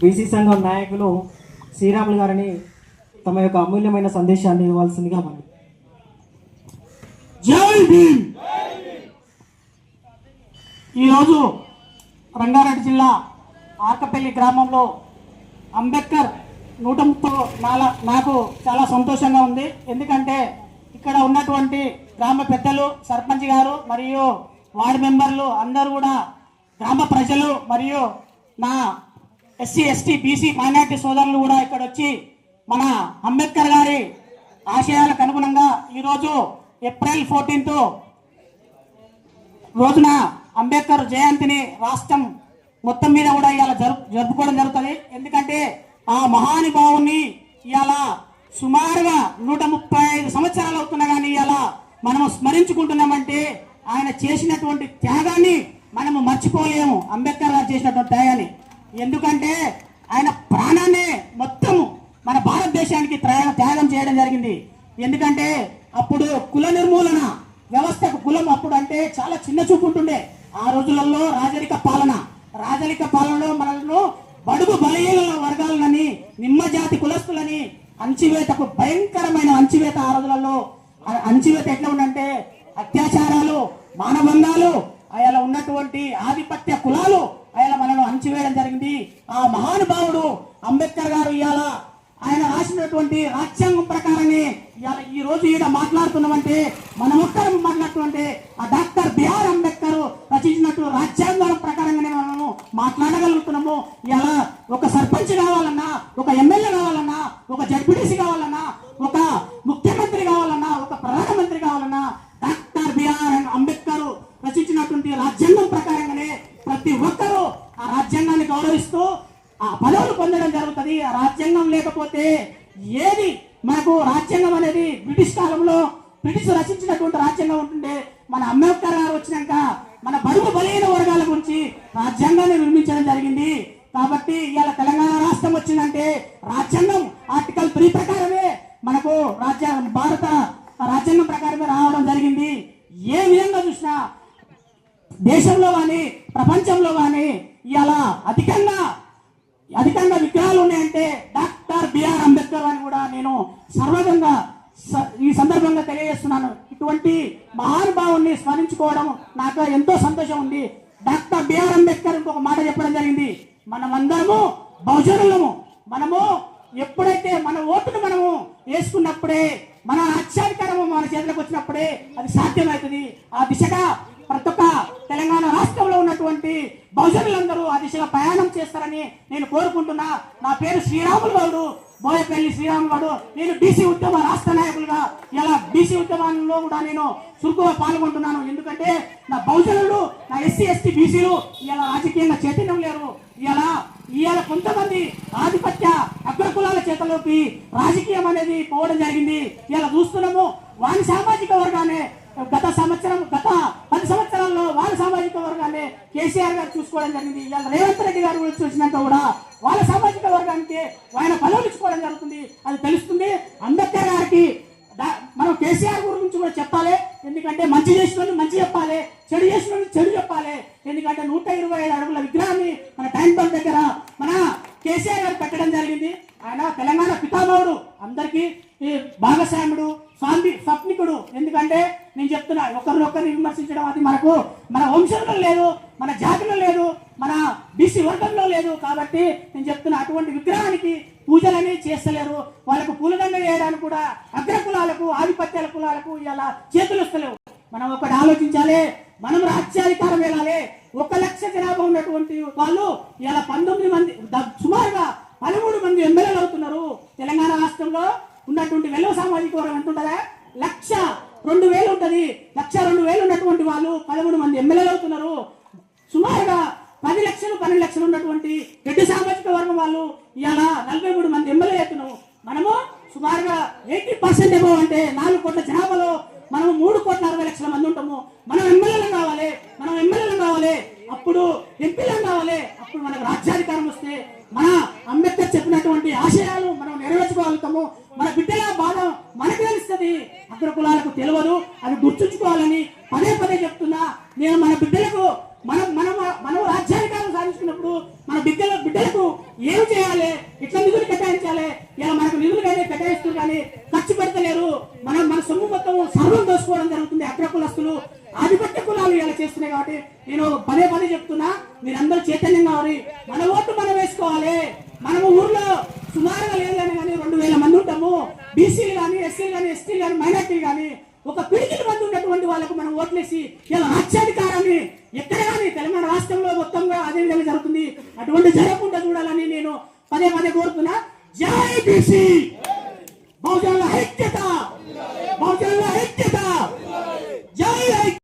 BC సంఘం నాయకులు శ్రీరాములు గారిని తమ యొక్క అమూల్యమైన సందేశాన్ని ఇవ్వాల్సిందిగా మనం. జై భీమ్. ఈరోజు రంగారెడ్డి జిల్లా ఆర్కపల్లి గ్రామంలో అంబేద్కర్ 134 నాకు చాలా సంతోషంగా ఉంది. ఎందుకంటే ఇక్కడ ఉన్నటువంటి గ్రామ పెద్దలు, సర్పంచ్ గారు మరియు వార్డు మెంబర్లు అందరూ కూడా గ్రామ ప్రజలు మరియు నా ఎస్సీ ఎస్టీ బీసీ మైనార్టీ సోదరులు కూడా ఇక్కడ వచ్చి మన అంబేద్కర్ గారి ఆశయాలకు అనుగుణంగా ఈరోజు ఏప్రిల్ 14 రోజున అంబేద్కర్ జయంతిని రాష్ట్రం మొత్తం మీద కూడా ఇవాళ జరుపుకోవడం జరుగుతుంది. ఎందుకంటే ఆ మహానుభావుని ఇవాళ సుమారుగా 135 సంవత్సరాలు అవుతున్నా కానీ ఇవాళ మనము స్మరించుకుంటున్నామంటే ఆయన చేసినటువంటి త్యాగాన్ని మనము మర్చిపోలేము. అంబేద్కర్ గారు చేసినటువంటి త్యాగాన్ని, ఎందుకంటే ఆయన ప్రాణాన్ని మొత్తం మన భారతదేశానికి త్యాగం చేయడం జరిగింది. ఎందుకంటే అప్పుడు కుల నిర్మూలన వ్యవస్థకు కులం అప్పుడు అంటే చాలా చిన్న చూపు ఉంటుండే. ఆ రోజులలో రాజరిక పాలనలో మనలను బడుగు బలహీన వర్గాలని, నిమ్మ జాతి కులస్తులని అంచివేతకు భయంకరమైన అంచివేత. ఆ రోజులలో అంచివేత ఎట్లా ఉందంటే అత్యాచారాలు, మానభంగాలు, అలా ఉన్నటువంటి ఆధిపత్య కులాలు అలా మనను అంచివేయడం జరిగింది. ఆ మహానుభావుడు అంబేద్కర్ గారు ఇవాళ ఆయన రాసినటువంటి రాజ్యాంగం ప్రకారమే ఇవాళ ఈ రోజు ఈడ మాట్లాడుతున్నామంటే మనం ఒక్కరం మాట్లాడుతుంటే ఆ డాక్టర్ బిఆర్ అంబేద్కర్ రచించినట్టు రాజ్యాంగం ప్రకారంగానే మనము మాట్లాడగలుగుతున్నాము. ఇలా ఒక సర్పంచ్ కావాలన్నా, ఒక ఎమ్మెల్యే కావాలన్నా, ఒక జడ్పీటీసీ కావాలన్నా, ఒక ముఖ్యమంత్రి కావాలన్నా, ఒక ప్రధానమంత్రి కావాలన్నా డాక్టర్ బిఆర్ అంబేద్కర్ రచించినటువంటి రాజ్యాంగం ప్రకారంగానే ప్రతి ఒక్కరూ ఆ రాజ్యాంగాన్ని గౌరవిస్తూ ఆ పదవులు పొందడం జరుగుతుంది. ఆ రాజ్యాంగం లేకపోతే ఏది మనకు రాజ్యాంగం అనేది బ్రిటిష్ కాలంలో బ్రిటిష్ రచించినటువంటి రాజ్యాంగం ఉంటుండే. మన అంబేద్కర్ గారు వచ్చినాక మన బడుగు బలహీన వర్గాల గురించి రాజ్యాంగాన్ని నిర్మించడం జరిగింది. కాబట్టి ఇవాళ తెలంగాణ రాష్ట్రం వచ్చిందంటే రాజ్యాంగం ఆర్టికల్ 3 ప్రకారమే మనకు భారత రాజ్యాంగం ప్రకారమే రావడం జరిగింది. ఏ విధంగా చూసినా దేశంలో కానీ ప్రపంచంలో కానీ ఇవాళ అధికంగా విగ్రహాలు ఉన్నాయంటే డాక్టర్ బిఆర్ అంబేద్కర్ అని కూడా నేను సర్వగంగా ఈ సందర్భంగా తెలియజేస్తున్నాను. ఇటువంటి మహానుభావుని స్మరించుకోవడం నాకు ఎంతో సంతోషం ఉంది. డాక్టర్ బిఆర్ అంబేద్కర్ ఇంకొక మాట చెప్పడం జరిగింది, మనమందరము బహుజనులము. మనము ఎప్పుడైతే మన ఓటును మనము వేసుకున్నప్పుడే, మన రాజ్యాధికారము మన చేతులకు వచ్చినప్పుడే అది సాధ్యమవుతుంది. ఆ దిశగా ప్రతి ఒక్క తెలంగాణ రాష్ట్రంలో ఉన్నటువంటి బహుజనులందరూ ఆ దిశగా ప్రయాణం చేస్తారని నేను కోరుకుంటున్నా. నా పేరు శ్రీరాములు గౌడు, బోయపల్లి శ్రీరాములు గౌడు. నేను బీసీ ఉద్యమ రాష్ట్ర నాయకులుగా ఇలా బీసీ ఉద్యమంలో కూడా నేను చురుకుగా పాల్గొంటున్నాను. ఎందుకంటే నా బహుజనులు, నా ఎస్సీ ఎస్టీ బీసీలు ఇలా రాజకీయంగా చైతన్యం లేరు. ఇవాళ కొంతమంది ఆధిపత్య అగ్రకులాల చేతలోకి రాజకీయం అనేది పోవడం జరిగింది. ఇలా చూస్తున్నాము. వారి సామాజిక వర్గాన్ని గత 10 సంవత్సరాల్లో వాళ్ళ సామాజిక వర్గాన్ని కేసీఆర్ గారు చూసుకోవడం జరిగింది. ఇవాళ రేవంత్ రెడ్డి గారు గురించి చూసినాక కూడా వాళ్ళ సామాజిక వర్గానికి ఆయన పదవులు ఇచ్చుకోవడం జరుగుతుంది. అది తెలుస్తుంది. అంబేద్కర్ గారికి మనం కేసీఆర్ గురించి కూడా చెప్పాలి. ఎందుకంటే మంచి చేసిన మంచి చెప్పాలి, చెడు చేసిన చెడు చెప్పాలి. ఎందుకంటే 125 అడుగుల విగ్రహాన్ని మన ట్యాంక్ బండ్ దగ్గర మన కేసీఆర్ గారు పెట్టడం జరిగింది. ఆయన తెలంగాణ పితామహుడు, అందరికీ భాగస్వాముడు, స్వప్నికుడు. ఎందుకంటే నేను చెప్తున్నా, ఒకరిని విమర్శించడం అది మన వంశంలో లేదు, మన జాతిలో లేదు, మన బీసీ వర్గంలో లేదు. కాబట్టి నేను చెప్తున్నా, అటువంటి విగ్రహానికి పూజలని చేస్తలేరు. వాళ్ళకు పూలదండ వేయడానికి కూడా అగ్రకులాలకు, ఆధిపత్యాల కులాలకు ఇలా చేతులు వస్తలేవు. మనం ఒకటి ఆలోచించాలి. మనం రాజ్యాధికారం వెళ్ళాలి. 1 లక్ష జనాభా ఉన్నటువంటి వాళ్ళు ఇలా 19 మంది, సుమారుగా 13 మంది ఎమ్మెల్యేలు అవుతున్నారు. తెలంగాణ రాష్ట్రంలో ఉన్నటువంటి వెలువ సామాజిక వర్గం ఎంత ఉంటుందా? 1,02,000 ఉంటుంది. 1,02,000 ఉన్నటువంటి వాళ్ళు 13 మంది ఎమ్మెల్యేలు అవుతున్నారు. సుమారుగా 10 లక్షలు 12 లక్షలు ఉన్నటువంటి రెడ్డి సామాజిక వర్గం వాళ్ళు ఇవాళ 43 మంది ఎమ్మెల్యే అవుతున్నాము. మనము సుమారుగా 80% ఏమో అంటే 4 కోట్ల జనాభాలో మనము 3,60,00,000 మంది ఉంటాము. మనం ఎమ్మెల్యేలు కావాలి, అప్పుడు ఎంపీలను కావాలి. అప్పుడు మనకు రాజ్యాధికారం వస్తే మన అంబేద్కర్ చెప్పినటువంటి ఆశయాలు మనం నెరవేర్చుకోగలుగుతాము. మన బిడ్డల బాధ మనకు తెలుస్తుంది, అగ్ర కులాలకు తెలియదు. అది గుర్తుంచుకోవాలని పదే చెప్తున్నా. నేను మన బిడ్డలకు మనం రాజ్యాధికారం సాధించుకున్నప్పుడు మన బిడ్డలకు ఏం చేయాలి, ఇట్లా నిధులు కేటాయించాలి, ఇలా మనకు నిధులు కానీ కేటాయిస్తూ కానీ ఖర్చు పెడతలేరు, మన సొమ్ము మొత్తం సర్వం దోసుకోవడం జరుగుతుంది. అగ్ర కులస్తులు ఆధిపత్య కులాలు ఇలా చేస్తున్నాయి. కాబట్టి నేను పదే పదే చెప్తున్నా, మీరందరూ చైతన్యం కావాలి. మన ఓటు మనం వేసుకోవాలి. మనము ఊర్లో సుమారుగా లేదు కానీ 2000 మంది ఉంటాము. బీసీలు కానీ, ఎస్సీలు కానీ, ఎస్టీలు కానీ, మైనార్టీలు కానీ ఒక పిడికిల మంది ఉన్నటువంటి వాళ్ళకు మనం ఓట్లేసి ఇలా రాజ్యాధికారాన్ని ఎక్కడ కానీ తెలంగాణ రాష్ట్రంలో మొత్తంగా అదే విధంగా జరుగుతుంది. అటువంటి జరగకుండా చూడాలని నేను పదే పదే కోరుతున్నా. జై బీసీ, బహుజనుల ఐక్యత.